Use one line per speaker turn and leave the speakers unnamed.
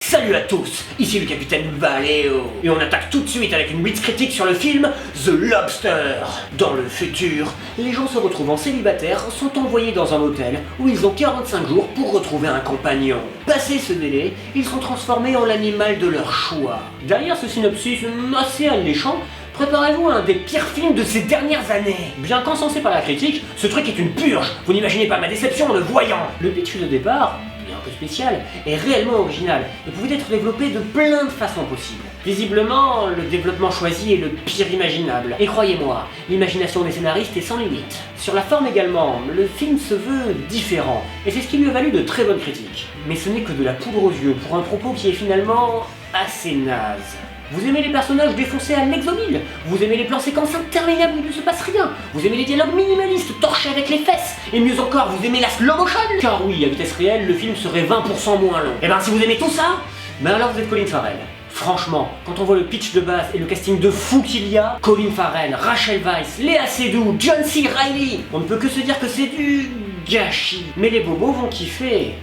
Salut à tous, ici le capitaine Valeo, et on attaque tout de suite avec une blitz critique sur le film The Lobster. Dans le futur, les gens se retrouvant célibataires sont envoyés dans un hôtel où ils ont 45 jours pour retrouver un compagnon. Passé ce délai, ils sont transformés en l'animal de leur choix. Derrière ce synopsis assez alléchant, préparez-vous à un des pires films de ces dernières années. Bien qu'encensé par la critique, ce truc est une purge. Vous n'imaginez pas ma déception en le voyant. Le pitch de départ, bien que spécial, est réellement original et pouvait être développé de plein de façons possibles. Visiblement, le développement choisi est le pire imaginable. Et croyez-moi, l'imagination des scénaristes est sans limite. Sur la forme également, le film se veut différent, et c'est ce qui lui a valu de très bonnes critiques. Mais ce n'est que de la poudre aux yeux pour un propos qui est finalement assez naze. Vous aimez les personnages défoncés à l'exomile. Vous aimez les plans séquences interminables où il ne se passe rien. Vous aimez les dialogues minimalistes torchés avec les fesses. Et mieux encore, vous aimez la slow motion. Car oui, à vitesse réelle, le film serait 20% moins long. Et ben si vous aimez tout ça, ben alors vous êtes Colin Farrell. Franchement, quand on voit le pitch de base et le casting de fou qu'il y a, Colin Farrell, Rachel Weisz, Léa Seydoux, John C. Reilly, on ne peut que se dire que c'est du gâchis. Mais les bobos vont kiffer.